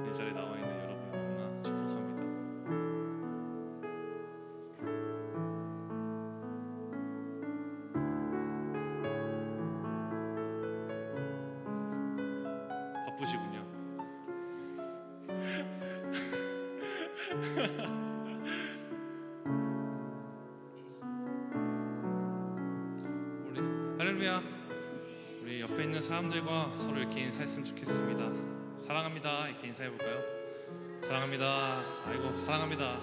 이 자리에 나와 있는 여러분 너무나 축복합니다. 바쁘시군요. 우리 할렐루야. 우리 옆에 있는 사람들과 서로 이렇게 인사했으면 좋겠습니다. 사랑합니다. 이렇게 인사해볼까요? 사랑합니다. 아이고 사랑합니다.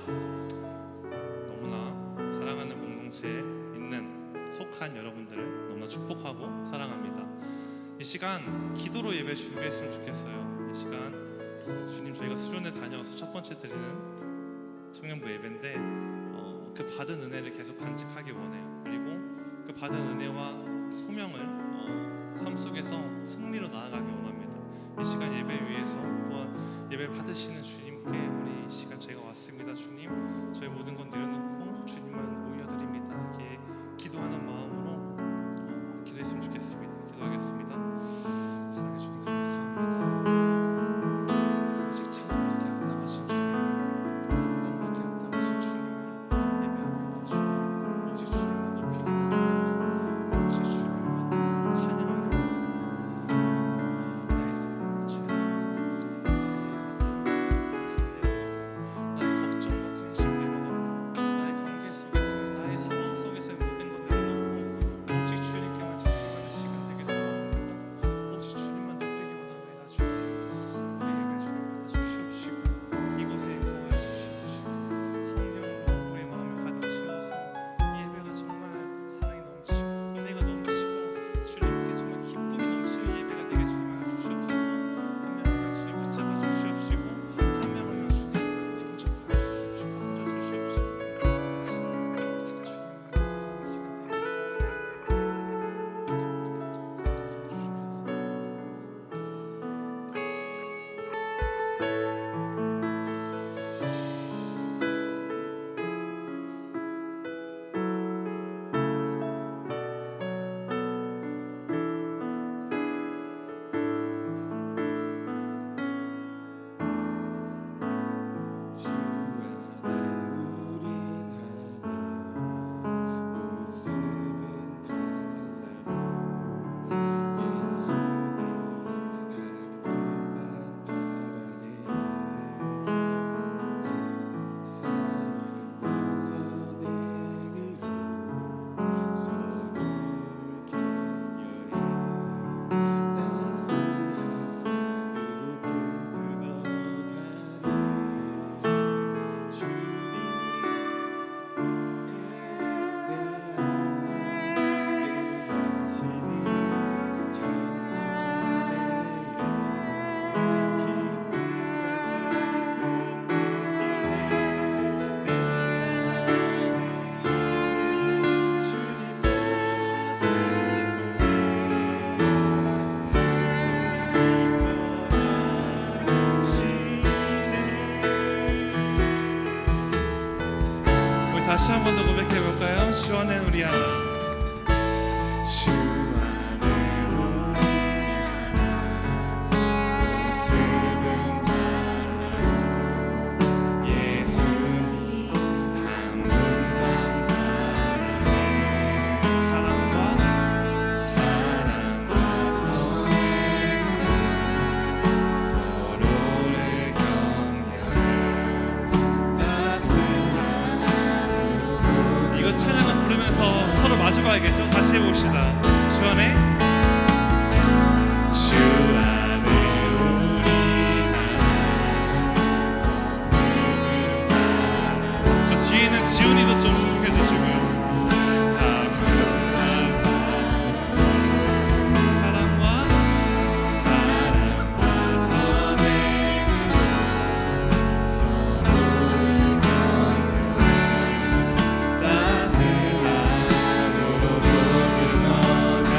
너무나 사랑하는 공동체에 있는 속한 여러분들을 너무나 축복하고 사랑합니다. 이 시간 기도로 예배 준비했으면 좋겠어요. 이 시간 주님, 저희가 수련회 다녀와서 첫 번째 드리는 청년부 예배인데 그 받은 은혜를 계속 간직하기 원해요. 그리고 그 받은 은혜와 소명을 삶 속에서 승리로 나아가기 원합니다. 이 시간 예배 위해서 또한 예배를 받으시는 주님께 우리 이 시간 저희가 왔습니다. 주님, 저희 모든 건 내려놓고 주님만 올려드립니다. 이렇게 기도하는 마음으로 기도했으면 좋겠습니다. 기도하겠습니다. 사랑해 주님 감사합니다. 오직 찬양밖에 합당하신 주님, 영광밖에 합당하신 주님을 예배합니다. 주님, 오직 주님만 높이기 원합니다. 오직 주님만 찬양하기 다시 한 번 더 고백해볼까요? 주 안에 우리 하나, 주 안에 우리 하나, 모습은 달라요. 예수님 한 분만 바라네. 사랑과 선행으로 서로를 격려해 따스한 이거 찬양을 부르면서 서로 마주봐야겠죠? 다시 해봅시다. 주 안에 우리 하나. 저 뒤에 있는 지훈이도 좀 축복해 주시고요. 사랑과 선행으로 서로를 격려해 따스함으로 보듬어가네.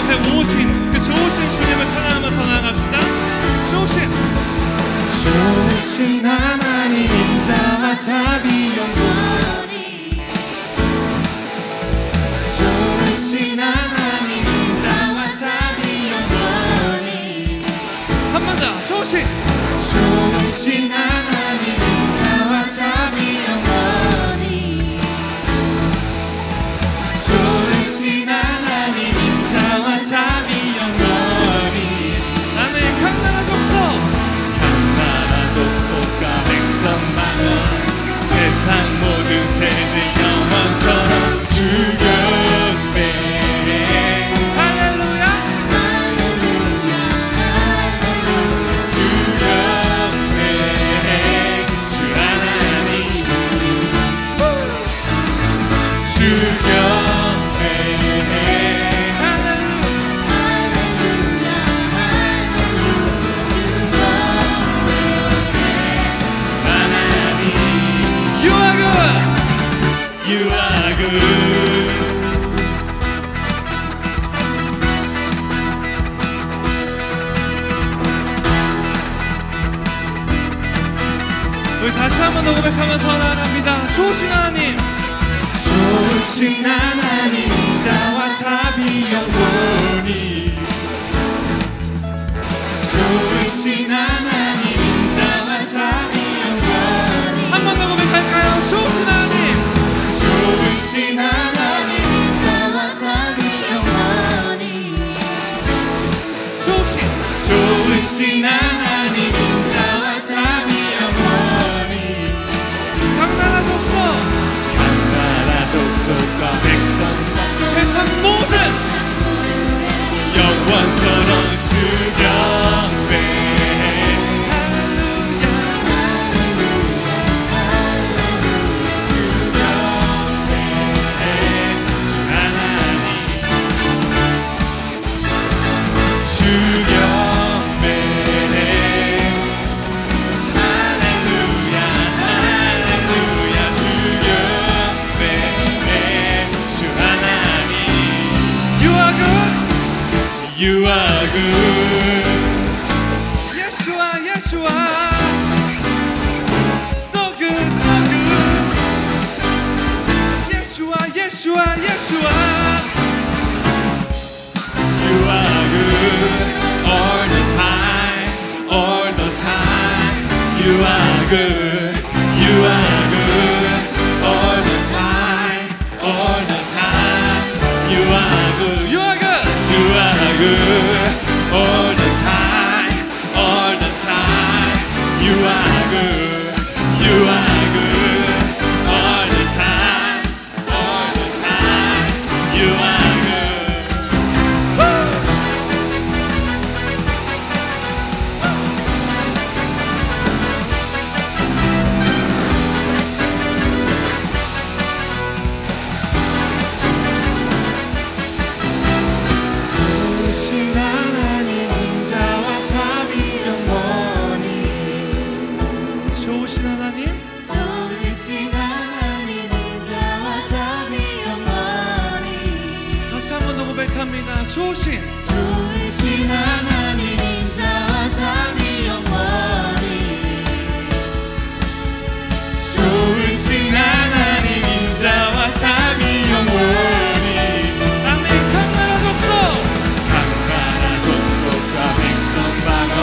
이곳에 오신 그 좋으신 주님을 찬양하면서 나아갑시다. 좋으신 하나님 인자와 자비 영원히, 좋으신 하나님 인자와 자비 영원히. 한 번 더. 좋으신 하나님 인자와 자비 영원히, 좋으신 하나님 인자와 자비 영원히. 아멘. 각 나라 족속과 백성 만원, 세상 모든 세대 영원처럼 주경배. 할렐루야 주경배. 주 하나님 주경배. You are good. 우리 다시 한 번 더 고백하면서 나아갑니다. 좋으신 하나님, 좋으신 하나님 인자와 자비 영원히, 좋으신 하나님 인자와 자비 영원히. 한 번 더 고백할까요? 좋으신 하나님, 좋으신 하나님 인자와 자비 영원히, 좋으신 하나님 인자와 자비 영원히. 각 나라 족속과 백성과 세상 모든 영원처럼 주경배. You are good. Yeshua, Yeshua. So good, so good. Yeshua, Yeshua, Yeshua. You are good all the time, all the time. You are good, you are good all the time, all the time. You are good, you are good, you are good all the time, all the time. You are good, you are good all the time, all the time. You are good. Woo! 좋으신 하나님 인자와 자비 영원히, 좋으신 하나님, 좋으신 하나님 인자와 자비 영원히. 다시 한 번 더 고백합니다. 좋으신 하나님 인자와 자비 영원히, 좋으신 하나님 인자와 자비 영원히. 아멘. 각 나라 족속과 백성 방언,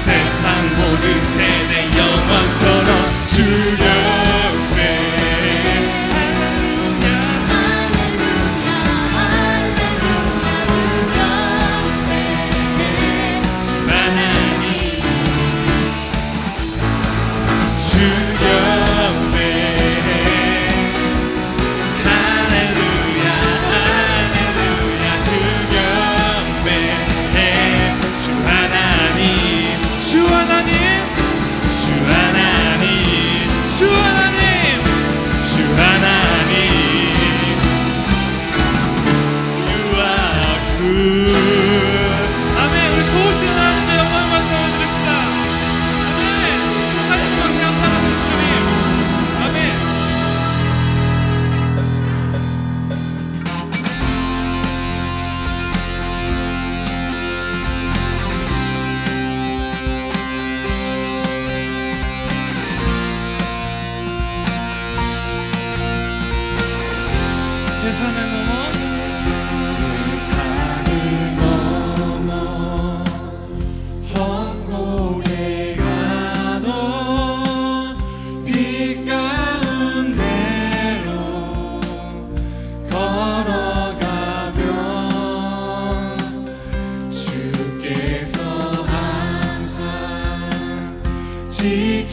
세상 모든 세대 영원토록 주경배.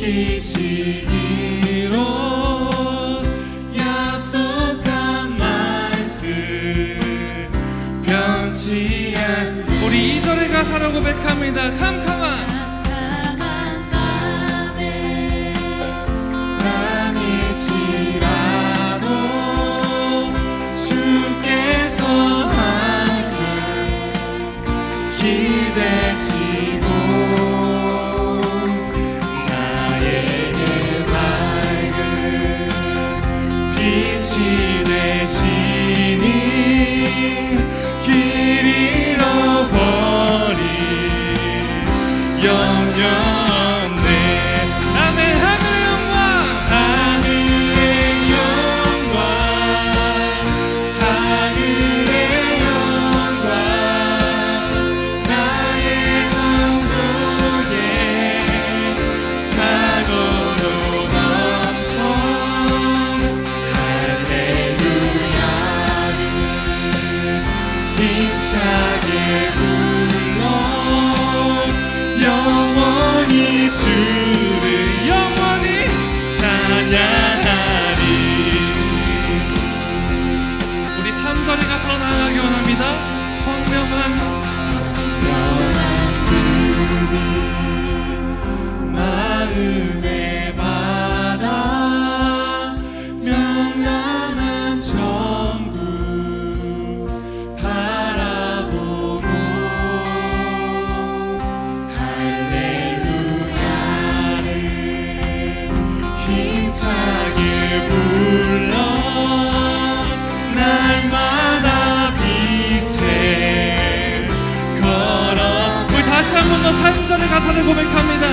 지키시기로 약속한 말씀 변치 않. 우리 2절의 가사를 고백합니다. 캄캄한 빛이 되시니 길 잃어버린 염려 없네. 아멘. 하늘의 영광, 하늘의 영광, 하늘의 영광 나의 삶 속에 차고도 넘쳐 힘차게 불러 영원히 주를 영원히 찬양하리. 우리 3절의 가사로 나아가기 원합니다. 광명한 금이 마음의 바다 명랑한 천국 바라보고 할렐루야를 힘차게 불러 날마다 빛에 걸어. 우리 다시 한 번 더 3절의 가사를 고백합니다.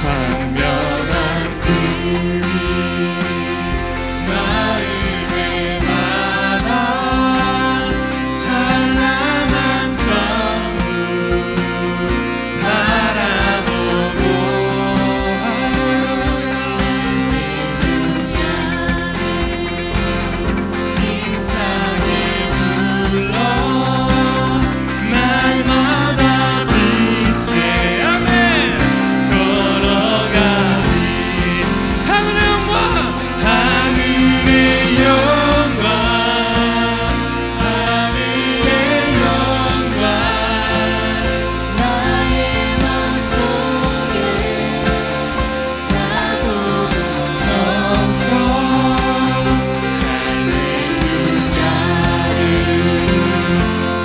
광명한 꿈이 마음의 바다 찬란한 천국 바라보고 힘차게 불러 날마다 빛에 아멘 걸어가리. 하늘의 영광, 하늘의 영광, 하늘의 영광 나의 맘속에 차고도 넘쳐 할렐루야를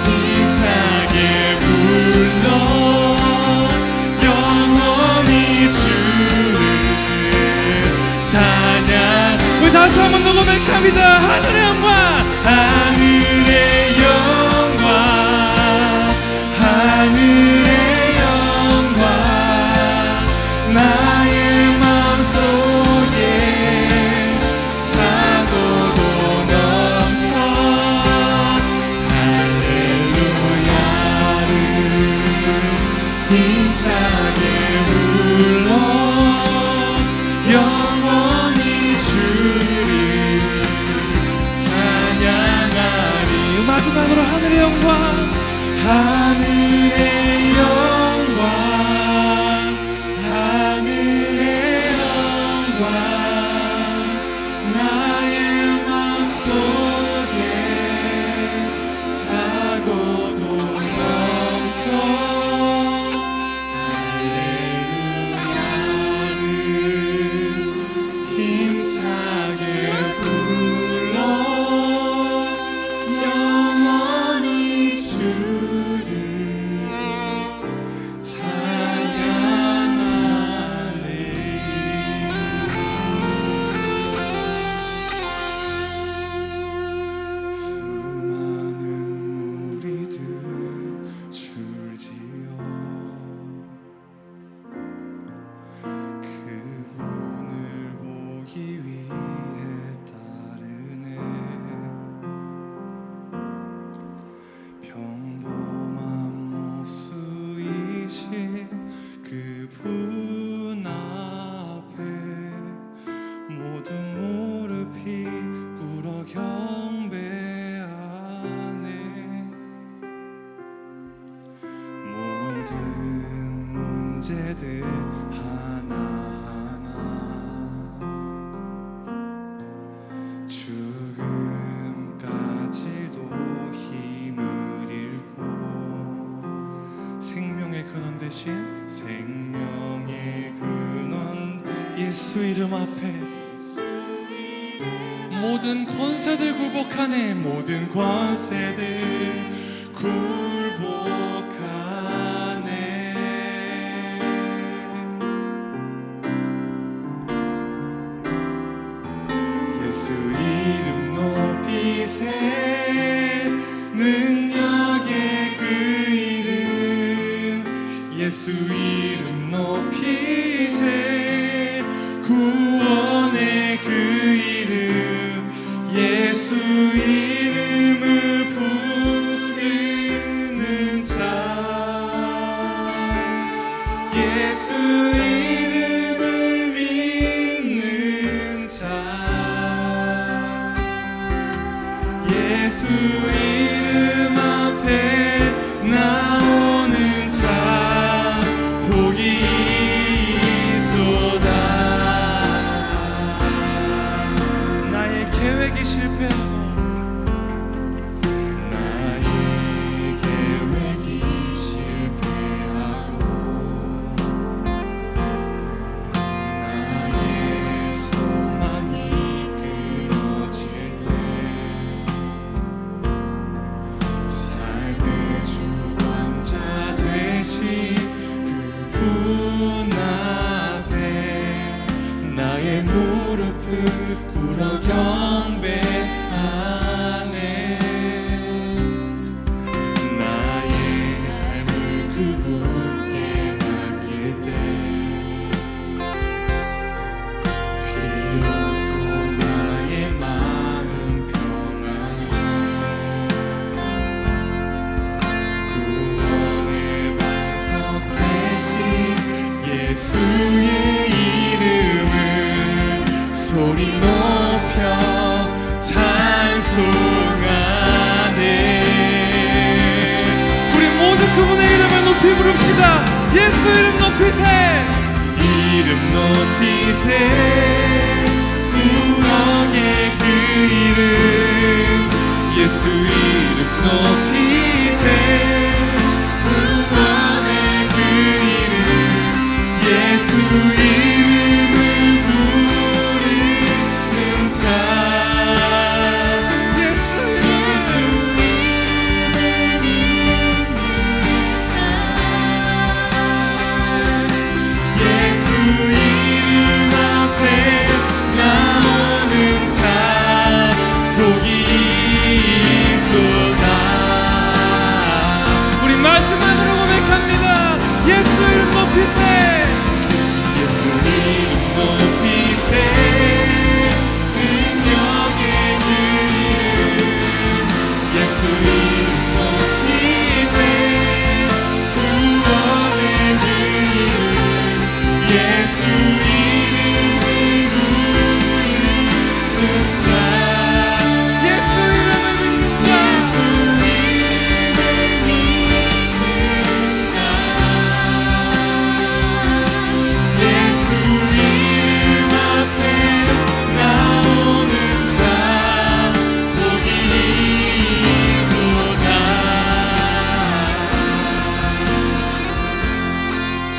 힘차게 불러 영원히 주를 찬양. 우리 다시 한 번 더 고백합니다. 하늘의 영광, 하늘의 영광, 하늘의 영광 나의 맘속에 차고도 넘쳐 할렐루야를 힘차게 불러 영원히 주를 찬양하리. 마지막으로 하늘의 영광, 하늘의 영광, 하늘의 영광 나의 맘속에 차고도 넘쳐 할렐루야를 힘차게 불러 영원히 주를 찬양하리. 수많은 무리들 줄지어 그분을 보기 위해 따르네. 평범한 모습이신 그분 앞에 모두 무릎이 꿇어 경배하네. 모든 문제들 하나하나 근원 대신 생명의 근원 예수 이름 앞에 모든 권세들 굴복하네. 모든 권세들 굴복하네. 예수 이름 높이세 능력의 그 이름 예수 이름 높이세 구원의 그 이름 예수 이름을 부르는 자 예수 이름을 믿는 자 예수 이름 앞에 나오는 자 복이 있도다. 나의 계획이 실패하고 나의 계획이 실패하고 나의 소망이 끊어질 때 삶의 주관자 되신 그분 앞에 나의 무릎을 꿇어 경배하네. 나의 삶을 그분께 맡길 때 비로소 나의 마음 평안해. 구원의 반석 되신 예수의 이름을 소리 높여 찬송하네. 우리 모두 그분의 이름을 높이 부릅시다. 예수 이름 높이세 이름 높이세 구원의 그 이름 예수 이름 높이세 구원의 그 이름 예수 이름을 부르는 자 예수 이름을 예수 이름 앞에 나오는 자 복이 있도다. 우리 마지막으로 고백합니다. 예수 이름 높이세 예수 이름 높이세 능력의 그 이름 예수 이름 높이세 구원의 그 이름 예수 이름을 부르는 자 예수 이름을 믿는 자 예수 이름 앞에 나오는 자 복이 있도다.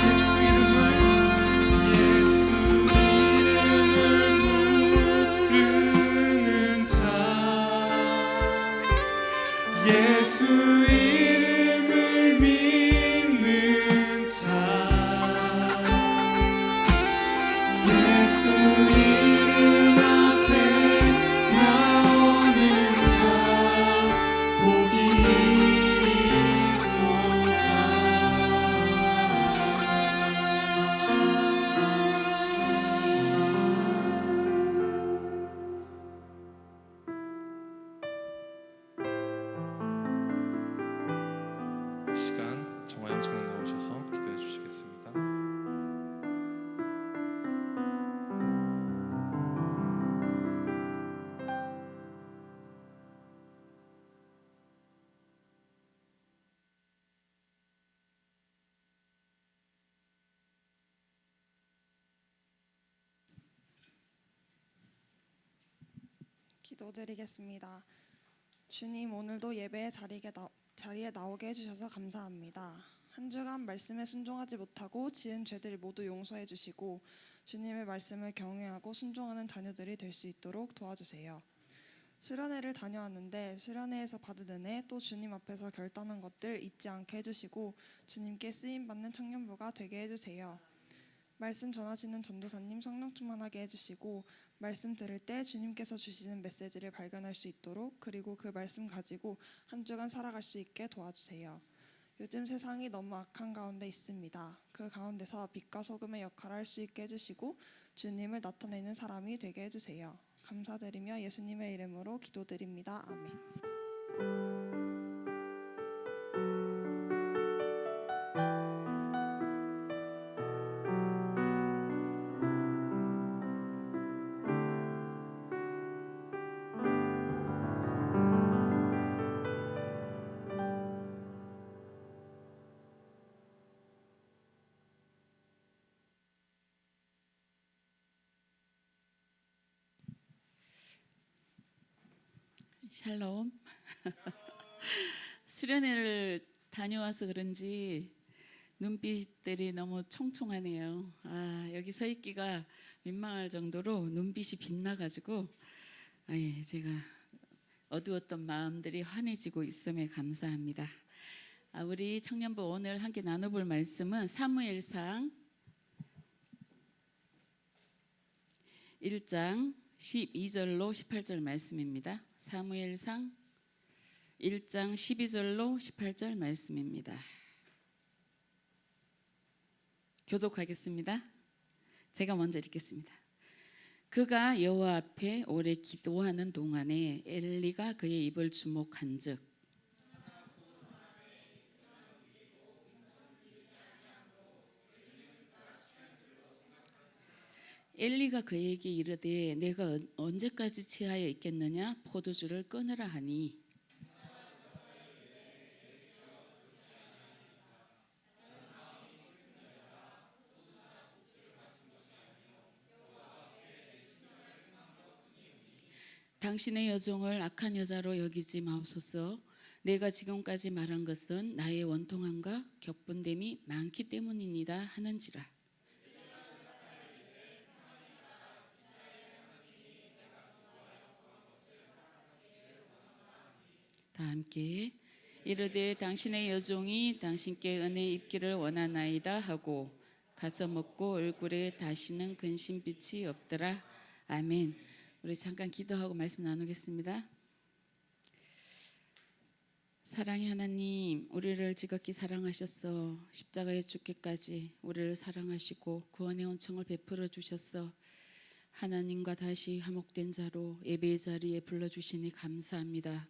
예수 이름을 부르는 자 예수 이름을 믿는 자 예수 이름 앞에 나오는 자 복이 있도다. 시간 정화영 장님 나오셔서 기도해 주시겠습니다. 기도드리겠습니다. 주님, 오늘도 예배의 자리에 나오게 해주셔서 감사합니다. 한 주간 말씀에 순종하지 못하고 지은 죄들 모두 용서해 주시고 주님의 말씀을 경외하고 순종하는 자녀들이 될 수 있도록 도와주세요. 수련회를 다녀왔는데 수련회에서 받은 은혜 또 주님 앞에서 결단한 것들 잊지 않게 해주시고 주님께 쓰임받는 청년부가 되게 해주세요. 말씀 전하시는 전도사님 성령 충만하게 해주시고 말씀 들을 때 주님께서 주시는 메시지를 발견할 수 있도록 그리고 그 말씀 가지고 한 주간 살아갈 수 있게 도와주세요. 요즘 세상이 너무 악한 가운데 있습니다. 그 가운데서 빛과 소금의 역할을 할 수 있게 해주시고 주님을 나타내는 사람이 되게 해주세요. 감사드리며 예수님의 이름으로 기도드립니다. 아멘. 샬롬. 수련회를 다녀와서 그런지 눈빛들이 너무 총총하네요. 여기 서 있기가 민망할 정도로 눈빛이 빛나가지고 제가 어두웠던 마음들이 환해지고 있음에 감사합니다. 우리 청년부 오늘 함께 나눠볼 말씀은 사무엘상 1장 12절로 18절 말씀입니다. 사무엘상 1장 12절로 18절 말씀입니다. 교독하겠습니다. 제가 먼저 읽겠습니다. 그가 여호와 앞에 오래 기도하는 동안에 엘리가 그의 입을 주목한즉 엘리가 그에게 이르되 내가 언제까지 취하여 있겠느냐 포도주를 끊으라 하니 당신의 여종을 악한 여자로 여기지 마옵소서. 내가 지금까지 말한 것은 나의 원통함과 격분됨이 많기 때문이니라 하는지라. 다 함께 이르되 당신의 여종이 당신께 은혜 입기를 원하나이다 하고 가서 먹고 얼굴에 다시는 근심빛이 없더라. 아멘. 우리 잠깐 기도하고 말씀 나누겠습니다. 사랑의 하나님, 우리를 지극히 사랑하셨어. 십자가에 죽기까지 우리를 사랑하시고 구원의 온청을 베풀어 주셨어. 하나님과 다시 화목된 자로 예배의 자리에 불러주시니 감사합니다.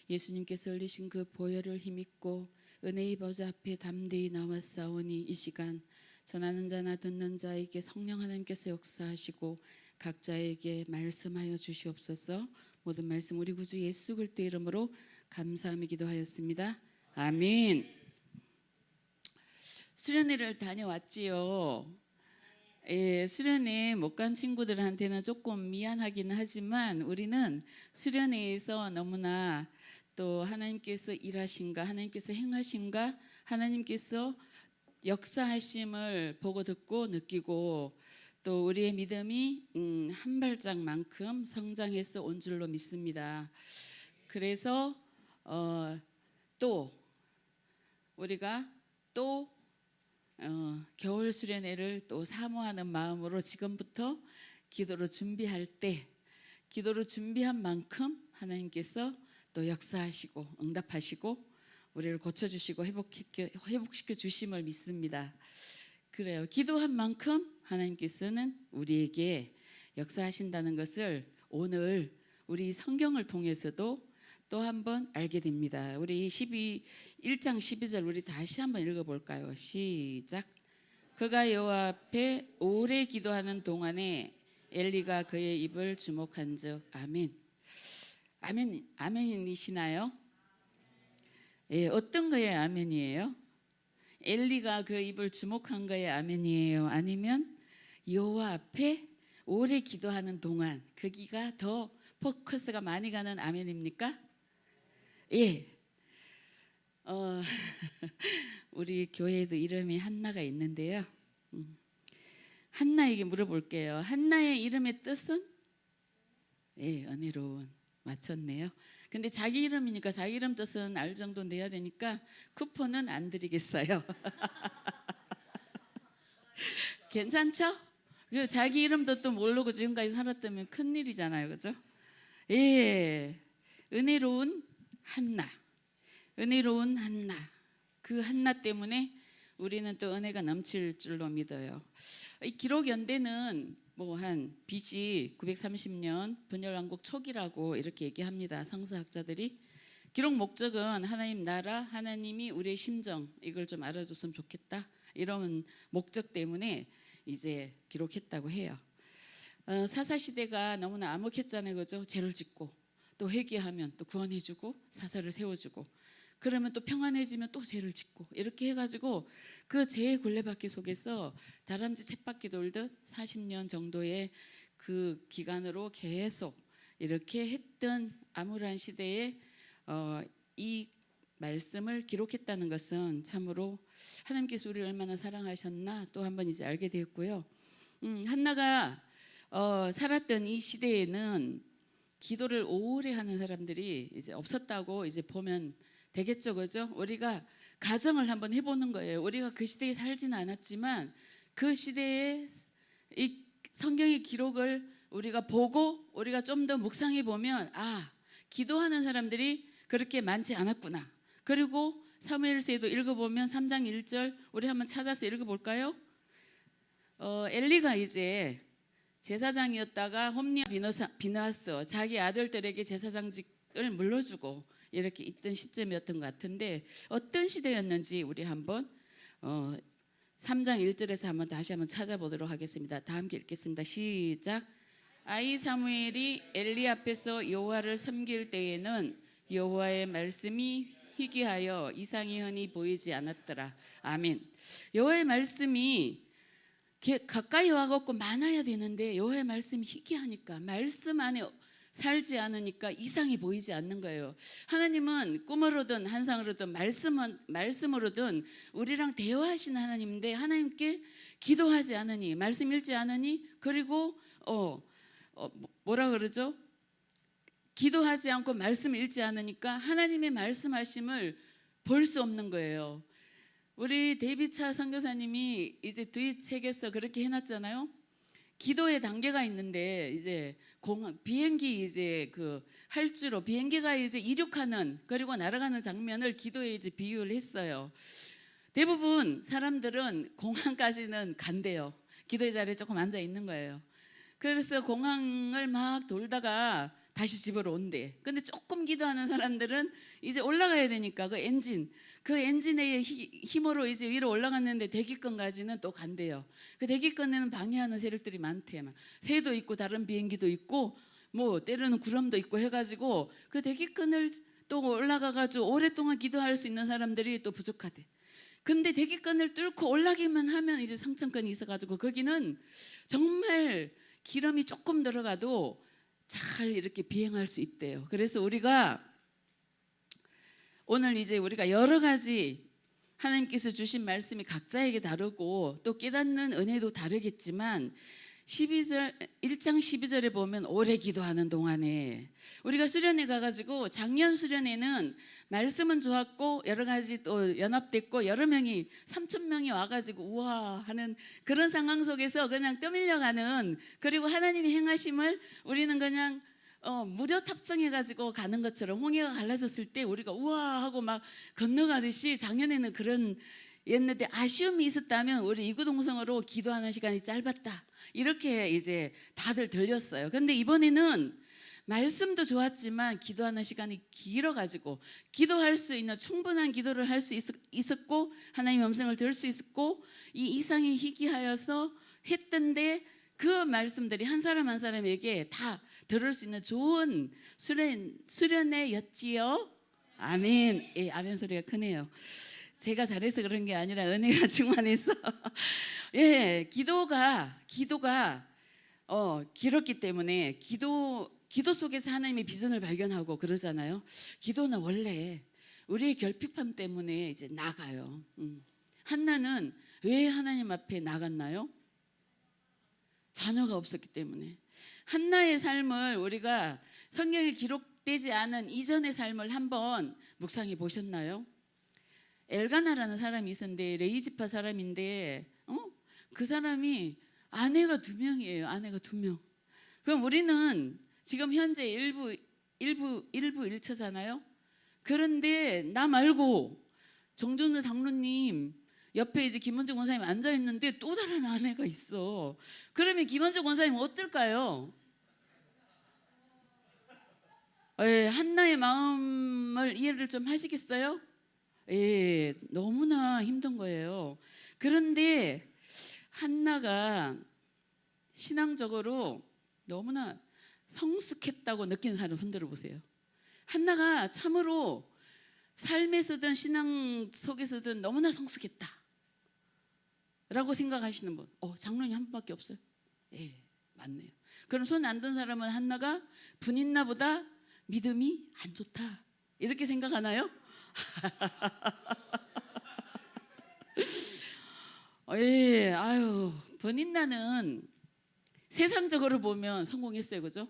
예수님께서 흘리신 그 보혈을 힘입고 은혜의 보좌 앞에 담대히 나왔사오니 이 시간 전하는 자나 듣는 자에게 성령 하나님께서 역사하시고 각자에게 말씀하여 주시옵소서. 모든 말씀 우리 구주 예수 그리스도의 이름으로 감사하며 기도하였습니다. 아멘. 수련회를 다녀왔지요. 수련회 못 간 친구들한테는 조금 미안하기는 하지만 우리는 수련회에서 너무나 또 하나님께서 일하신가, 하나님께서 행하신가, 하나님께서 역사하심을 보고 듣고 느끼고 또 우리의 믿음이 한 발짝만큼 성장해서 온 줄로 믿습니다. 그래서 또 우리가 또 겨울 수련회를 또 사모하는 마음으로 지금부터 기도로 준비할 때 기도로 준비한 만큼 하나님께서 또 역사하시고 응답하시고 우리를 고쳐주시고 회복시켜 주심을 믿습니다. 그래요. 기도한 만큼 하나님께서는 우리에게 역사하신다는 것을 오늘 우리 성경을 통해서도 또 한번 알게 됩니다. 우리 1장 12절 우리 다시 한번 읽어볼까요? 시작. 그가 여호와 앞에 오래 기도하는 동안에 엘리가 그의 입을 주목한즉 아멘. 아멘. 아멘이시나요? 어떤 거에 아멘이에요? 엘리가 그 입을 주목한 거에 아멘이에요? 아니면 여호와 앞에 오래 기도하는 동안 거기가 더 포커스가 많이 가는 아멘입니까? 예. 우리 교회에도 이름이 한나가 있는데요. 한나에게 물어볼게요. 한나의 이름의 뜻은? 예, 은혜로운. 맞췄네요. 근데 자기 이름이니까 자기 이름 뜻은 알 정도 내야 되니까 쿠폰은 안 드리겠어요. 괜찮죠? 그 자기 이름도 또 모르고 지금까지 살았다면 큰일이잖아요. 그죠? 예. 은혜로운 한나. 은혜로운 한나. 그 한나 때문에 우리는 또 은혜가 넘칠 줄로 믿어요. 이 기록 연대는 뭐 한 BC 930년 분열왕국 초기라고 이렇게 얘기합니다. 성서학자들이. 기록 목적은 하나님 나라, 하나님이 우리의 심정 이걸 좀 알아줬으면 좋겠다. 이런 목적 때문에 이제 기록했다고 해요. 사사 시대가 너무나 암흑했잖아요. 그죠? 죄를 짓고 또 회개하면 또 구원해주고 사사를 세워주고 그러면 또 평안해지면 또 죄를 짓고 이렇게 해가지고 그 죄의 굴레바퀴 속에서 다람쥐 쳇바퀴 돌듯 40년 정도의 그 기간으로 계속 이렇게 했던 암울한 시대에 이 말씀을 기록했다는 것은 참으로 하나님께서 우리를 얼마나 사랑하셨나 또 한 번 이제 알게 되었고요. 한나가 살았던 이 시대에는 기도를 오래 하는 사람들이 이제 없었다고 이제 보면 되겠죠, 그죠? 우리가 가정을 한번 해보는 거예요. 우리가 그 시대에 살지는 않았지만 그 시대의 이 성경의 기록을 우리가 보고 우리가 좀 더 묵상해 보면 기도하는 사람들이 그렇게 많지 않았구나. 그리고 사무엘서에도 읽어보면 3장 1절 우리 한번 찾아서 읽어볼까요? 엘리가 이제 제사장이었다가 홈리와 비나스 자기 아들들에게 제사장직을 물려주고 이렇게 있던 시점이었던 것 같은데 어떤 시대였는지 우리 한번 3장 1절에서 한번 다시 한번 찾아보도록 하겠습니다. 다 함께 읽겠습니다. 시작. 아이 사무엘이 엘리 앞에서 여호와를 섬길 때에는 여호와의 말씀이 희귀하여 이상이 흔히 보이지 않았더라. 아멘. 여호와의 말씀이 가까이 와갖고 많아야 되는데 여호와의 말씀이 희귀하니까 말씀 안에 살지 않으니까 이상이 보이지 않는 거예요. 하나님은 꿈으로든 환상으로든 말씀으로든 우리랑 대화하시는 하나님인데 하나님께 기도하지 않으니 말씀 읽지 않으니 그리고 뭐라 그러죠? 기도하지 않고 말씀 읽지 않으니까 하나님의 말씀하심을 볼 수 없는 거예요. 우리 데이비차 선교사님이 이제 뒤 책에서 그렇게 해놨잖아요. 기도의 단계가 있는데 이제 비행기 이제 그 할주로 비행기가 이제 이륙하는 그리고 날아가는 장면을 기도에 이제 비유를 했어요. 대부분 사람들은 공항까지는 간대요. 기도의 자리에 조금 앉아 있는 거예요. 그래서 공항을 막 돌다가 다시 집으로 온대. 근데 조금 기도하는 사람들은 이제 올라가야 되니까 그 엔진의 힘으로 이제 위로 올라갔는데 대기권까지는 또 간대요. 그 대기권에는 방해하는 세력들이 많대. 막 새도 있고 다른 비행기도 있고 뭐 때로는 구름도 있고 해가지고 그 대기권을 또 올라가가지고 오랫동안 기도할 수 있는 사람들이 또 부족하대. 근데 대기권을 뚫고 올라가기만 하면 이제 상층권이 있어가지고 거기는 정말 기름이 조금 들어가도 잘 이렇게 비행할 수 있대요. 그래서 우리가 오늘 이제 우리가 여러 가지 하나님께서 주신 말씀이 각자에게 다르고 또 깨닫는 은혜도 다르겠지만 1장 12절에 보면 오래 기도하는 동안에 우리가 수련회 가가지고 작년 수련회는 말씀은 좋았고 여러 가지 또 연합됐고 여러 명이 3,000명이 와가지고 우와 하는 그런 상황 속에서 그냥 떠밀려가는 그리고 하나님의 행하심을 우리는 그냥 무료 탑승해가지고 가는 것처럼 홍해가 갈라졌을 때 우리가 우와 하고 막 건너가듯이 작년에는 그런 옛날에 아쉬움이 있었다면 우리 이구동성으로 기도하는 시간이 짧았다 이렇게 이제 다들 들렸어요. 근데 이번에는 말씀도 좋았지만 기도하는 시간이 길어가지고 기도할 수 있는 충분한 기도를 할 수 있었고 하나님의 음성을 들을 수 있었고 이 이상이 희귀하여서 했던데 그 말씀들이 한 사람 한 사람에게 다 들을 수 있는 좋은 수련회였지요. 아멘. 예, 아멘 소리가 크네요. 제가 잘해서 그런 게 아니라 은혜가 충만해서 예, 기도가 길었기 때문에 기도 속에서 하나님의 비전을 발견하고 그러잖아요. 기도는 원래 우리의 결핍함 때문에 이제 나가요. 한나는 왜 하나님 앞에 나갔나요? 자녀가 없었기 때문에. 한나의 삶을 우리가 성경에 기록되지 않은 이전의 삶을 한번 묵상해 보셨나요? 엘가나라는 사람이 있었는데 레이지파 사람인데 그 사람이 아내가 2명이에요. 아내가 2명. 그럼 우리는 지금 현재 1부1처잖아요. 그런데 나 말고 정준우 장로님 옆에 이제 김원정 원사님 앉아 있는데 또 다른 아내가 있어. 그러면 김원정 원사님 어떨까요? 한나의 마음을 이해를 좀 하시겠어요? 예, 너무나 힘든 거예요. 그런데 한나가 신앙적으로 너무나 성숙했다고 느끼는 사람 흔들어 보세요. 한나가 참으로 삶에서든 신앙 속에서든 너무나 성숙했다 라고 생각하시는 분, 장로님 한 분밖에 없어요? 예, 맞네요. 그럼 손 안 든 사람은 한나가 분인나보다 믿음이 안 좋다 이렇게 생각하나요? 예, 아유, 분인나는 세상적으로 보면 성공했어요, 그죠?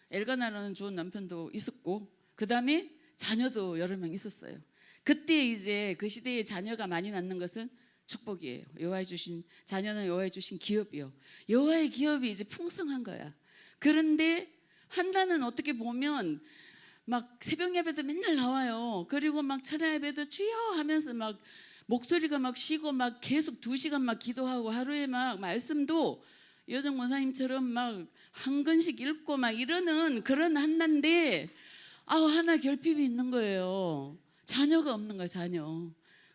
엘가나라는 좋은 남편도 있었고, 그 다음에 자녀도 여러 명 있었어요. 그때 이제 그 시대에 자녀가 많이 낳는 것은 축복이에요. 여호와의 주신 자녀는 여호와의 주신 기업이요. 여호와의 기업이 이제 풍성한 거야. 그런데 한나는 어떻게 보면 막 새벽 예배도 맨날 나와요. 그리고 막 철야 예배도 주여 하면서 막 목소리가 막 쉬고 막 계속 2시간 막 기도하고 하루에 막 말씀도 여정 원사님처럼 막 한 권씩 읽고 막 이러는 그런 한나인데 하나 결핍이 있는 거예요. 자녀가 없는 거예요, 자녀.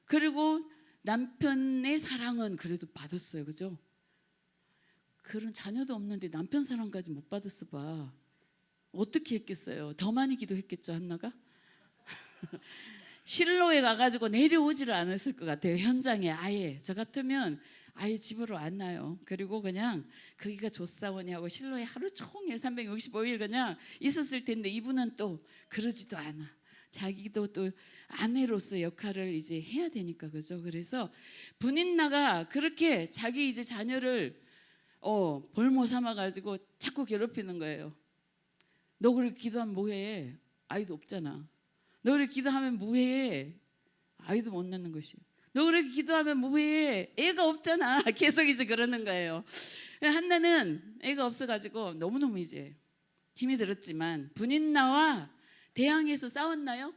그리고 남편의 사랑은 그래도 받았어요, 그죠? 그런 자녀도 없는데 남편 사랑까지 못 받았어 봐. 어떻게 했겠어요? 더 많이 기도했겠죠, 한나가? 실로에 가가지고 내려오지를 않았을 것 같아요. 현장에 아예. 저 같으면 아예 집으로 안 나요. 그리고 그냥 거기가 조사원이 하고 실로에 하루 종일 365일 그냥 있었을 텐데 이분은 또 그러지도 않아. 자기도 또 아내로서 역할을 이제 해야 되니까, 그죠? 그래서 분인나가 그렇게 자기 이제 자녀를 볼모 삼아가지고 자꾸 괴롭히는 거예요. 너 그렇게 기도하면 뭐해? 아이도 없잖아. 너 그렇게 기도하면 뭐해? 아이도 못 낳는 것이. 너 그렇게 기도하면 뭐해? 애가 없잖아. 계속 이제 그러는 거예요. 한나는 애가 없어가지고 너무너무 이제 힘이 들었지만 분인나와 대항해서 싸웠나요?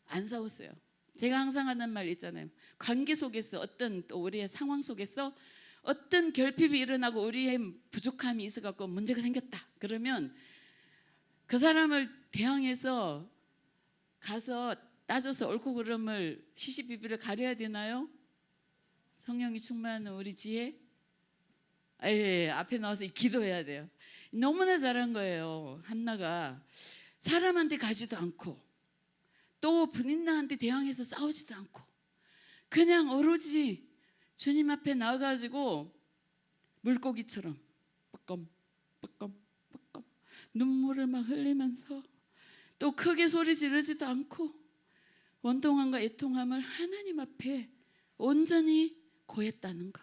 안 싸웠어요. 제가 항상 하는 말 있잖아요. 관계 속에서 어떤 또 우리의 상황 속에서 어떤 결핍이 일어나고 우리의 부족함이 있어갖고 문제가 생겼다. 그러면 그 사람을 대항해서 가서 따져서 옳고 그름을 시시비비를 가려야 되나요? 성령이 충만한 우리 지혜? 앞에 나와서 기도해야 돼요. 너무나 잘한 거예요. 한나가 사람한테 가지도 않고 또 분인나한테 대항해서 싸우지도 않고 그냥 오로지 주님 앞에 나와가지고 물고기처럼 뻐끔 눈물을 막 흘리면서 또 크게 소리 지르지도 않고 원통함과 애통함을 하나님 앞에 온전히 고했다는 거.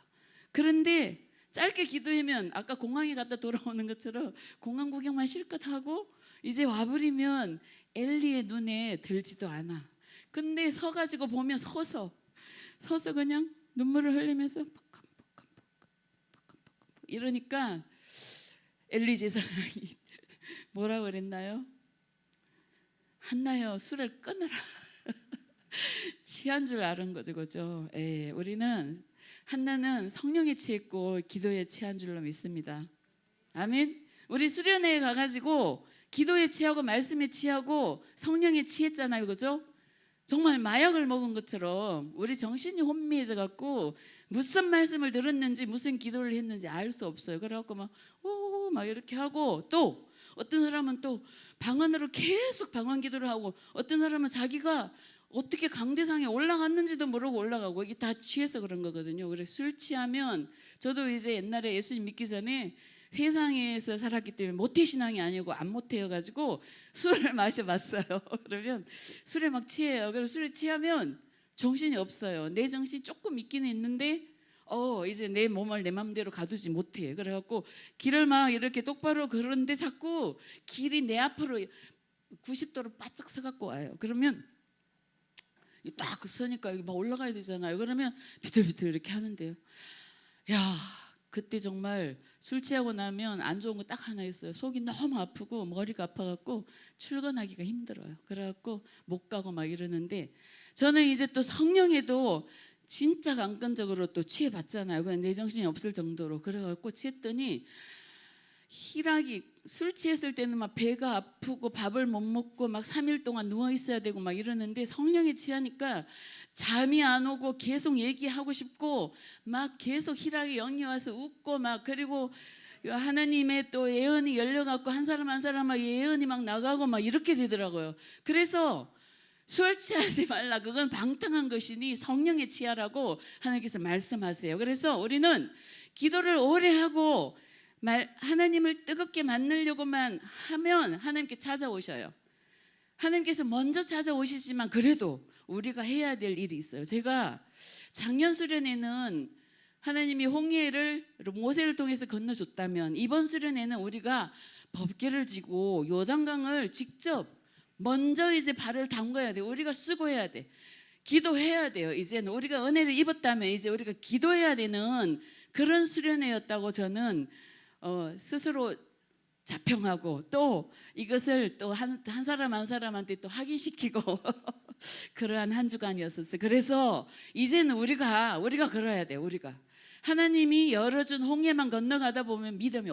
그런데 짧게 기도하면 아까 공항에 갔다 돌아오는 것처럼 공항 구경만 실컷 하고 이제 와버리면 엘리의 눈에 들지도 않아. 근데 서가지고 보면 서서 그냥 눈물을 흘리면서 이러니까 엘리 제사장이 뭐라 그랬나요? 한나여 술을 끊으라. 취한 줄 아는 거죠, 그죠? 우리는 한나는 성령에 취했고 기도에 취한 줄로 믿습니다. 아멘. 우리 수련회에 가가지고 기도에 취하고 말씀에 취하고 성령에 취했잖아요, 그죠? 정말 마약을 먹은 것처럼 우리 정신이 혼미해져 갖고 무슨 말씀을 들었는지 무슨 기도를 했는지 알 수 없어요. 그래갖고 막 이렇게 하고 또 어떤 사람은 또 방언으로 계속 방언 기도를 하고 어떤 사람은 자기가 어떻게 강대상에 올라갔는지도 모르고 올라가고 이게 다 취해서 그런 거거든요. 그래서 술 취하면 저도 이제 옛날에 예수님 믿기 전에 세상에서 살았기 때문에 모태신앙이 아니고 안 모태여가지고 술을 마셔봤어요. 그러면 술에 막 취해요. 그리고 술에 취하면 정신이 없어요. 내 정신이 조금 있긴 있는데 이제 내 몸을 내 맘대로 가두지 못해. 그래갖고 길을 막 이렇게 똑바로 걸었는데 자꾸 길이 내 앞으로 90도로 바짝 서갖고 와요. 그러면 딱 서니까 여기 막 올라가야 되잖아요. 그러면 비틀비틀 이렇게 하는데요. 야, 그때 정말 술 취하고 나면 안 좋은 거 딱 하나 있어요. 속이 너무 아프고 머리가 아파갖고 출근하기가 힘들어요. 그래갖고 못 가고 막 이러는데 저는 이제 또 성령에도 진짜 강건적으로 또 취해봤잖아요. 그냥 내 정신이 없을 정도로. 그래갖고 취했더니 희락이 술 취했을 때는 막 배가 아프고 밥을 못 먹고 막 3일 동안 누워 있어야 되고 막 이러는데 성령에 취하니까 잠이 안 오고 계속 얘기하고 싶고 막 계속 희락이 영이 와서 웃고 막 그리고 하나님의 또 예언이 열려갖고 한 사람 한 사람 막 예언이 막 나가고 막 이렇게 되더라고요. 그래서 술 취하지 말라. 그건 방탕한 것이니 성령에 취하라고 하나님께서 말씀하세요. 그래서 우리는 기도를 오래 하고 하나님을 뜨겁게 만나려고만 하면 하나님께 찾아오셔요. 하나님께서 먼저 찾아오시지만 그래도 우리가 해야 될 일이 있어요. 제가 작년 수련회는 하나님이 홍해를 모세를 통해서 건너줬다면 이번 수련회는 우리가 법궤를 지고 요단강을 직접 먼저 이제 발을 담가야 돼요. 우리가 수고해야 돼. 기도해야 돼요. 이제는 우리가 은혜를 입었다면 이제 우리가 기도해야 되는 그런 수련회였다고 저는 스스로 자평하고 또 이것을 또 한 사람 한 사람한테 또 확인시키고 그러한 한 주간이었었어요. 그래서 이제는 우리가 걸어야 돼요. 우리가 하나님이 열어준 홍해만 건너가다 보면 믿음이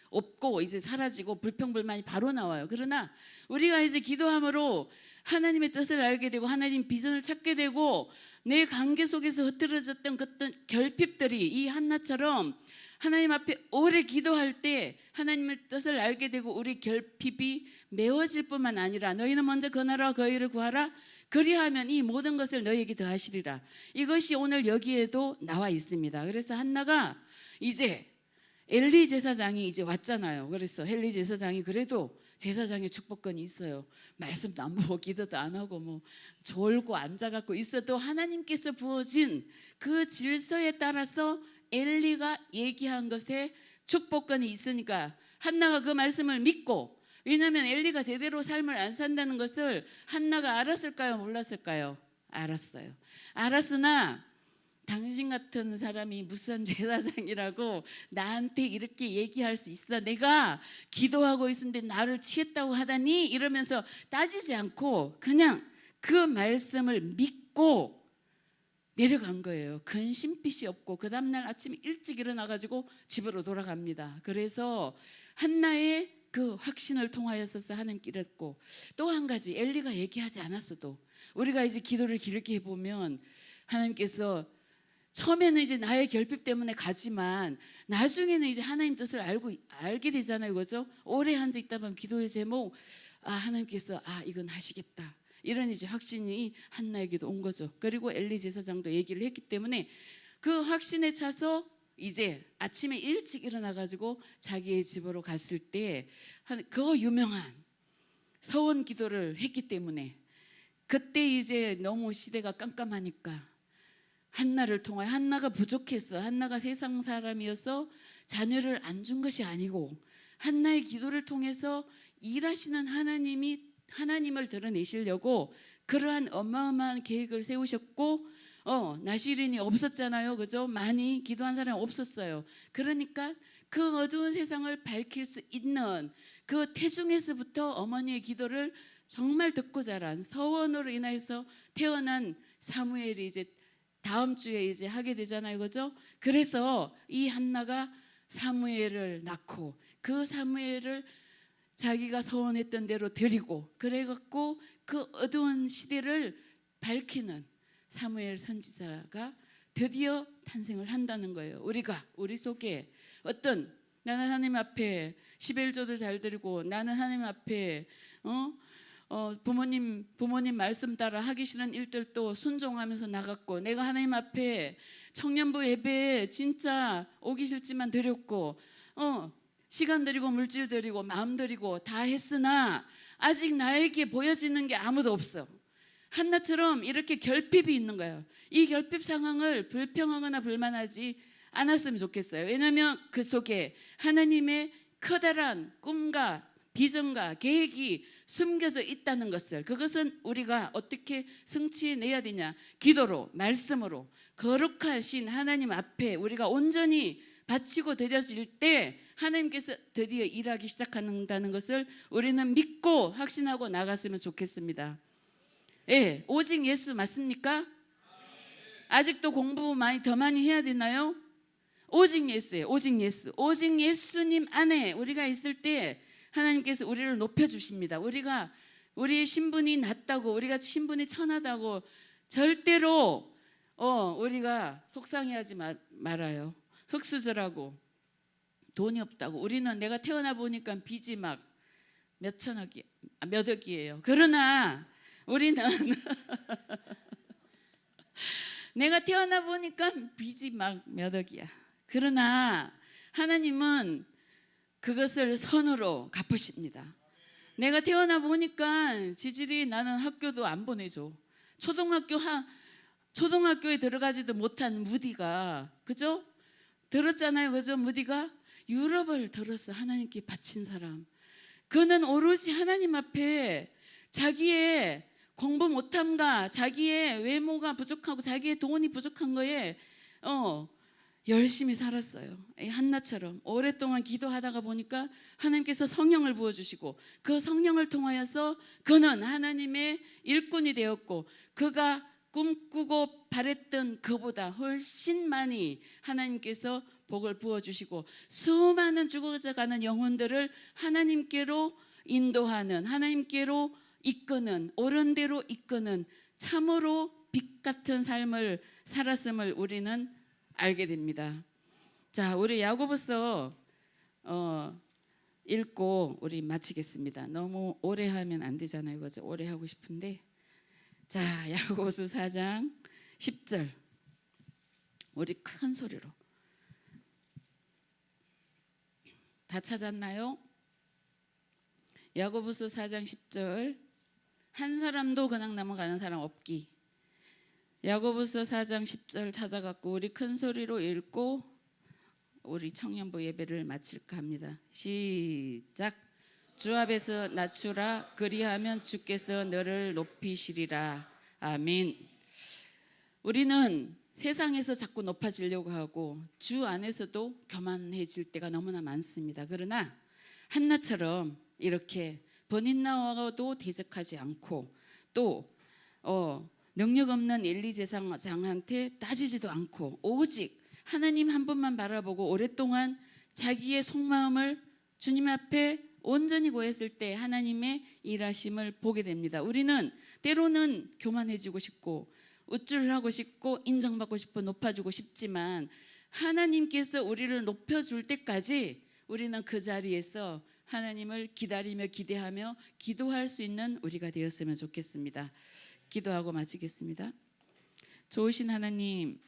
없고 이제 사라지고 불평불만이 바로 나와요. 그러나 우리가 이제 기도함으로 하나님의 뜻을 알게 되고 하나님 비전을 찾게 되고 내 관계 속에서 흐트러졌던 어떤 결핍들이 이 한나처럼 하나님 앞에 오래 기도할 때 하나님의 뜻을 알게 되고 우리 결핍이 메워질 뿐만 아니라 너희는 먼저 그 나라와 그 의를 구하라. 그리하면 이 모든 것을 너희에게 더하시리라. 이것이 오늘 여기에도 나와 있습니다. 그래서 한나가 이제 엘리 제사장이 이제 왔잖아요. 그래서 엘리 제사장이 그래도 제사장의 축복권이 있어요. 말씀도 안 보고 기도도 안 하고 뭐 졸고 앉아갖고 있어도 하나님께서 부어진 그 질서에 따라서 엘리가 얘기한 것에 축복권이 있으니까 한나가 그 말씀을 믿고 왜냐하면 엘리가 제대로 삶을 안 산다는 것을 한나가 알았을까요? 몰랐을까요? 알았어요. 알았으나 당신 같은 사람이 무슨 제사장이라고 나한테 이렇게 얘기할 수 있어? 내가 기도하고 있는데 나를 취했다고 하다니? 이러면서 따지지 않고 그냥 그 말씀을 믿고 내려간 거예요. 근심빛이 없고 그 다음날 아침에 일찍 일어나가지고 집으로 돌아갑니다. 그래서 한나의 그 확신을 통하여서 하나님께 이랬고 또 한 가지 엘리가 얘기하지 않았어도 우리가 이제 기도를 길게 해보면 하나님께서 처음에는 이제 나의 결핍 때문에 가지만 나중에는 이제 하나님 뜻을 알게 되잖아요. 그죠? 오래 앉아 있다 보면 기도의 제목 하나님께서 이건 하시겠다. 이런 이제 확신이 한나에게도 온 거죠. 그리고 엘리 제사장도 얘기를 했기 때문에 그 확신에 차서 이제 아침에 일찍 일어나가지고 자기의 집으로 갔을 때 그 유명한 서원 기도를 했기 때문에 그때 이제 너무 시대가 깜깜하니까 한나를 통하여 한나가 부족했어. 한나가 세상 사람이어서 자녀를 안 준 것이 아니고 한나의 기도를 통해서 일하시는 하나님을 드러내시려고 그러한 어마어마한 계획을 세우셨고 나시린이 없었잖아요. 그죠? 많이 기도한 사람이 없었어요. 그러니까 그 어두운 세상을 밝힐 수 있는 그 태중에서부터 어머니의 기도를 정말 듣고 자란 서원으로 인해서 태어난 사무엘이 이제 다음 주에 이제 하게 되잖아요. 그죠? 그래서 이 한나가 사무엘을 낳고 그 사무엘을 자기가 서원했던 대로 드리고 그래갖고 그 어두운 시대를 밝히는 사무엘 선지자가 드디어 탄생을 한다는 거예요. 우리 속에 어떤 나는 하나님 앞에 11조도 잘 드리고 나는 하나님 앞에 부모님 말씀 따라 하기 싫은 일들도 순종하면서 나갔고 내가 하나님 앞에 청년부 예배에 진짜 오기 싫지만 드렸고 시간 드리고 물질 드리고 마음 드리고 다 했으나 아직 나에게 보여지는 게 아무도 없어. 한나처럼 이렇게 결핍이 있는 거예요. 이 결핍 상황을 불평하거나 불만하지 않았으면 좋겠어요. 왜냐하면 그 속에 하나님의 커다란 꿈과 비전과 계획이 숨겨져 있다는 것을, 그것은 우리가 어떻게 성취해내야 되냐? 기도로, 말씀으로, 거룩하신 하나님 앞에 우리가 온전히 바치고 드려질 때 하나님께서 드디어 일하기 시작한다는 것을 우리는 믿고 확신하고 나갔으면 좋겠습니다. 예, 오직 예수 맞습니까? 아직도 공부 더 많이 해야 되나요? 오직 예수예요. 오직 예수. 오직 예수님 안에 우리가 있을 때 하나님께서 우리를 높여주십니다. 우리의 신분이 낮다고, 우리가 신분이 천하다고 절대로 우리가 속상해하지 말아요. 흙수저라고, 돈이 없다고. 우리는 내가 태어나 보니까 빚이 막 몇 억이에요. 그러나 우리는 내가 태어나 보니까 빚이 막 몇 억이야. 그러나 하나님은 그것을 선으로 갚으십니다. 내가 태어나 보니까 지질이, 나는 학교도 안 보내줘. 초등학교에 들어가지도 못한 무디가, 그죠? 들었잖아요, 그죠? 무디가 유럽을 들었어. 하나님께 바친 사람. 그는 오로지 하나님 앞에 자기의 공부 못함과 자기의 외모가 부족하고 자기의 돈이 부족한 거에 열심히 살았어요. 한나처럼 오랫동안 기도하다가 보니까 하나님께서 성령을 부어주시고 그 성령을 통하여서 그는 하나님의 일꾼이 되었고, 그가 꿈꾸고 바랬던 그보다 훨씬 많이 하나님께서 복을 부어주시고 수많은 죽어가는 영혼들을 하나님께로 인도하는, 하나님께로 이끄는, 옳은 대로 이끄는 참으로 빛 같은 삶을 살았음을 우리는 알게 됩니다. 자, 우리 야고보서 읽고 우리 마치겠습니다. 너무 오래 하면 안 되잖아요, 그죠? 오래 하고 싶은데, 자, 야고보서 4장 10절 우리 큰 소리로 다 찾았나요? 야고보서 4장 10절. 한 사람도 그냥 넘어가는 사람 없기. 야고보서 4장 10절 찾아갖고 우리 큰 소리로 읽고 우리 청년부 예배를 마칠까 합니다. 시작. 주 앞에서 낮추라. 그리하면 주께서 너를 높이시리라. 아멘. 우리는 세상에서 자꾸 높아지려고 하고 주 안에서도 교만해질 때가 너무나 많습니다. 그러나 한나처럼 이렇게 번인 나와도 대적하지 않고, 또 능력 없는 엘리 제사장한테 따지지도 않고 오직 하나님 한 분만 바라보고 오랫동안 자기의 속마음을 주님 앞에 온전히 고했을 때 하나님의 일하심을 보게 됩니다. 우리는 때로는 교만해지고 싶고 우쭐하고 싶고 인정받고 싶고 높아지고 싶지만 하나님께서 우리를 높여줄 때까지 우리는 그 자리에서 하나님을 기다리며 기대하며 기도할 수 있는 우리가 되었으면 좋겠습니다. 기도하고 마치겠습니다. 좋으신 하나님,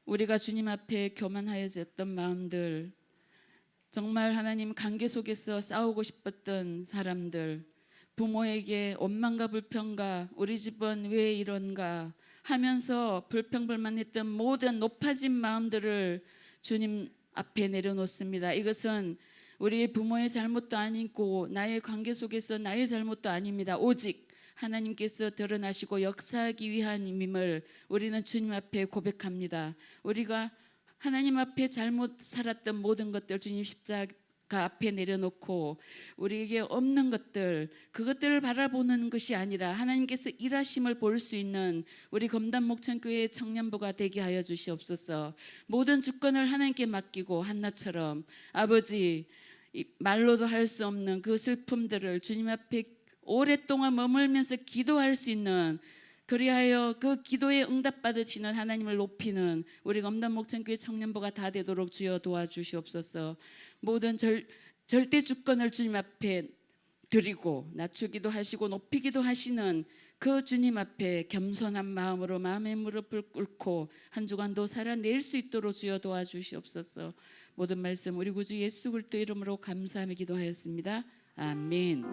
우리가 주님 앞에 교만하여졌던 마음들, 정말 하나님 관계 속에서 싸우고 싶었던 사람들, 부모에게 원망과 불평과 우리 집은 왜 이런가 하면서 불평불만했던 모든 높아진 마음들을 주님 앞에 내려놓습니다. 이것은 우리 부모의 잘못도 아니고 나의 관계 속에서 나의 잘못도 아닙니다. 오직 하나님께서 드러나시고 역사하기 위함임을 우리는 주님 앞에 고백합니다. 우리가 하나님 앞에 잘못 살았던 모든 것들 주님 십자가 앞에 내려놓고 우리에게 없는 것들, 그것들을 바라보는 것이 아니라 하나님께서 일하심을 볼 수 있는 우리 검단목천교회 청년부가 되게 하여 주시옵소서. 모든 주권을 하나님께 맡기고 한나처럼 아버지, 말로도 할 수 없는 그 슬픔들을 주님 앞에 오랫동안 머물면서 기도할 수 있는, 그리하여 그 기도에 응답받으시는 하나님을 높이는 우리 검단목천교회 청년부가 다 되도록 주여 도와주시옵소서. 모든 절대 주권을 주님 앞에 드리고 낮추기도 하시고 높이기도 하시는 그 주님 앞에 겸손한 마음으로 마음의 무릎을 꿇고 한 주간도 살아낼 수 있도록 주여 도와주시옵소서. 모든 말씀 우리 구주 예수 그리스도 이름으로 감사하며 기도하였습니다. 아멘.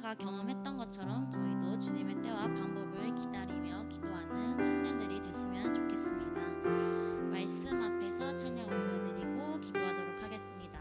아까 경험했던 것처럼 저희도 주님의 때와 방법을 기다리며 기도하는 청년들이 됐으면 좋겠습니다. 말씀 앞에서 찬양 올려드리고 기도하도록 하겠습니다.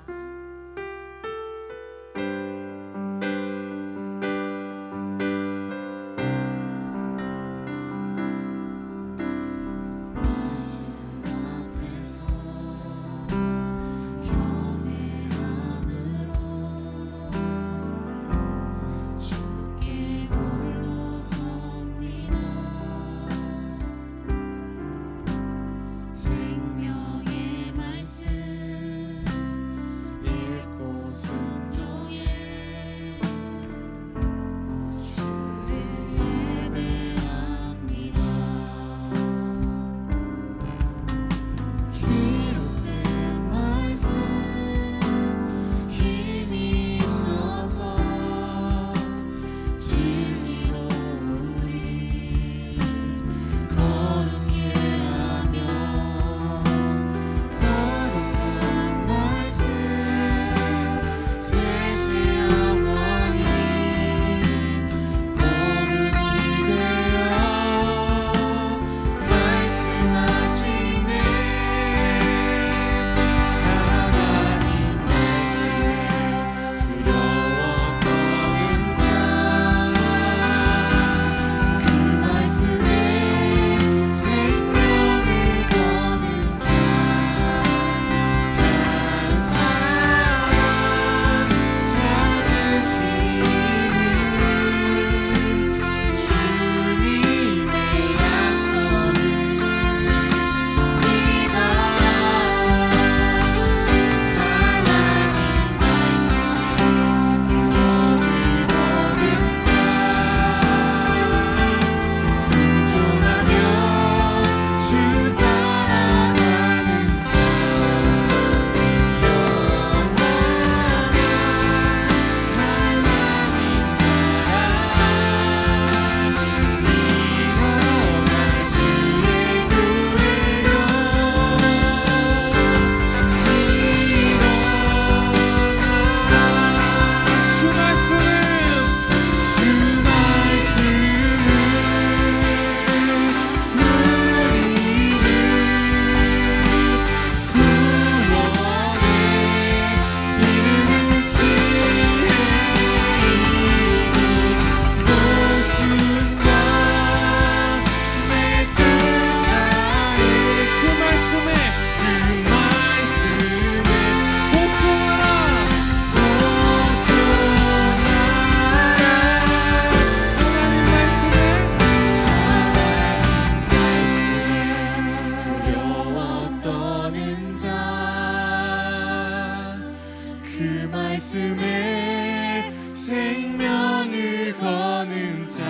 말씀에 생명을 거는 자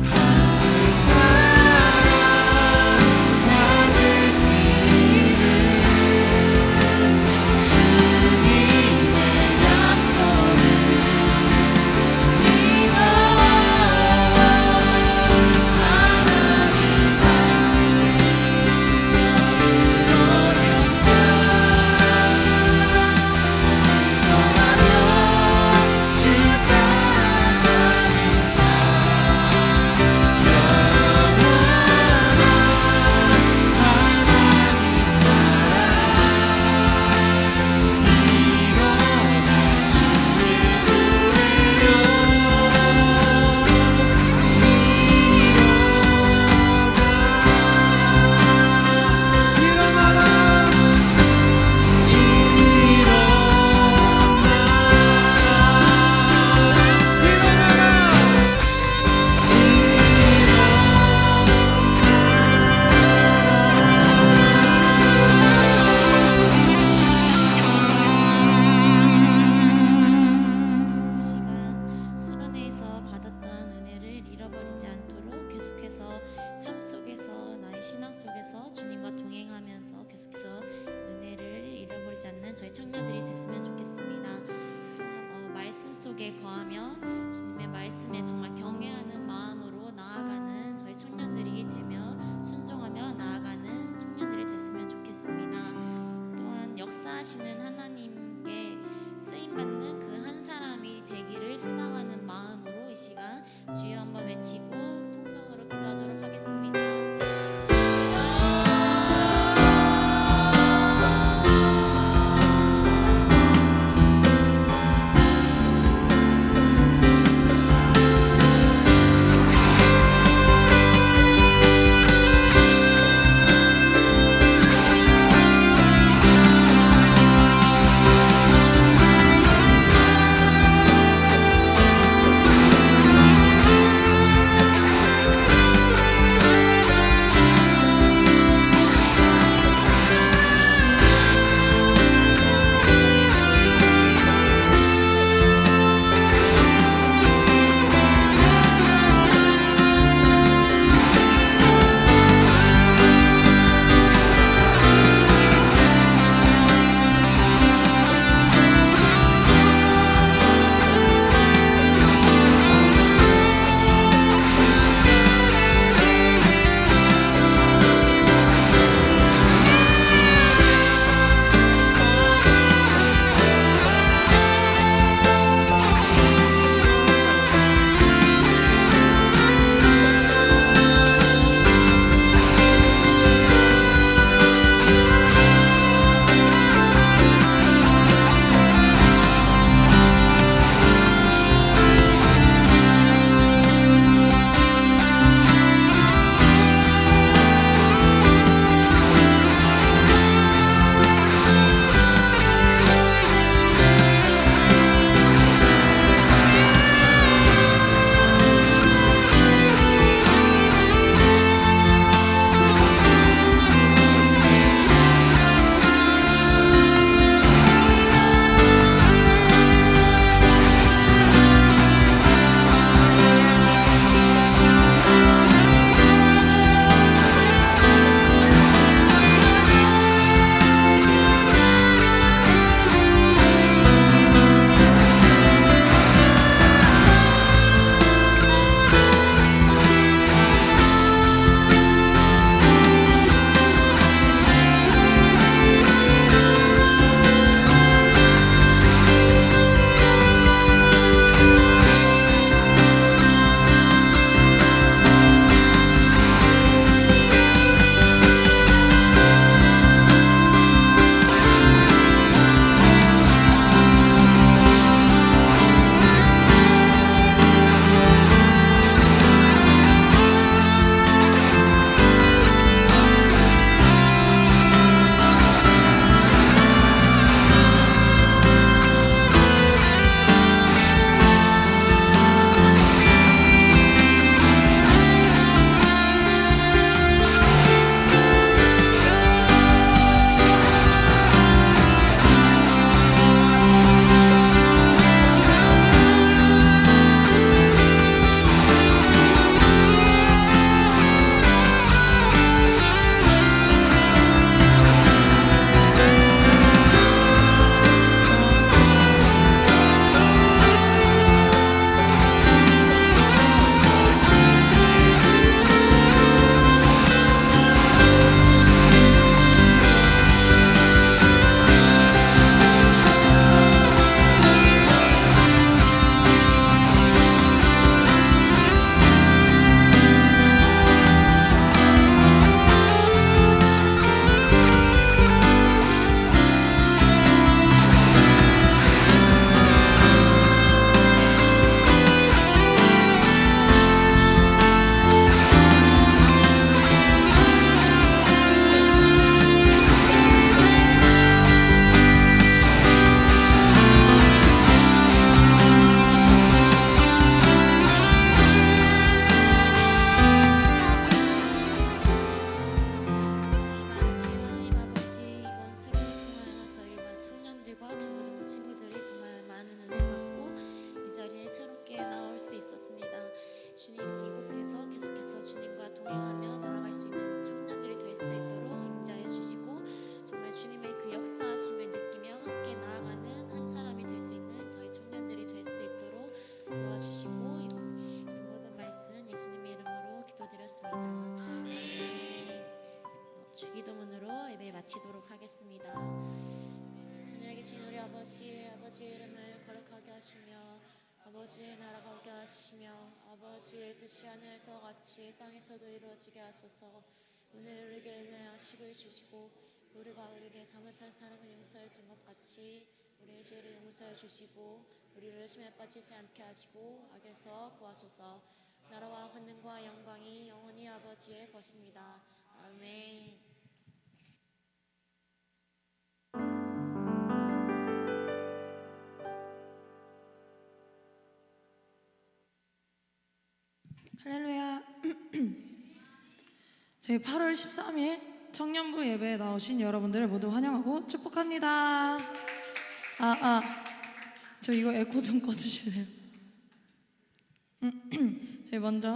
한 사람 찾으시는 주님의 약속을 믿어 하나님 말씀에 너를 얻는 자 주 따라가는 자 영원한 하나님 나라 일어나 주를 이 시간 수련회에서 받았던 은혜를 잃어버리지 않도록 계속해서 삶 속에서 나의 신앙 속에서 주님과 동행하면서 계속해서 은혜를 잃어버리지 않는 저희 청년들이 됐으면 좋겠습니다. 또한 말씀 속에 거하며 주님의 말씀에 정말 경외하는 마음으로 나아가는 저희 청년들이 되며 순종하며 나아가는 청년들이 됐으면 좋겠습니다. 또한 역사하시는 하나님께 쓰임받는 그 한 사람이 되기를 소망하는 기도드리겠습니다. 하늘에 계신 우리 아버지 이름을 거룩하게 하시며 아버지의 나라가 오게 하시며 아버지의 뜻이 하늘에서 같이 땅에서도 이루어지게 하소서. 오늘 우리에게 일용할 양식을 주시고 우리가 우리에게 잘못한 사람을 용서해 준 것 같이 우리의 죄를 용서해 주시고 우리를 심에 빠지지 않게 하시고 악에서 구하소서. 나라와 권능과 영광이 영원히 아버지의 것입니다. 아멘. 할렐루야. 저희 8월 13일 청년부 예배에 나오신 여러분들을 모두 환영하고 축복합니다. 저 이거 에코 좀 꺼주실래요? 저희 먼저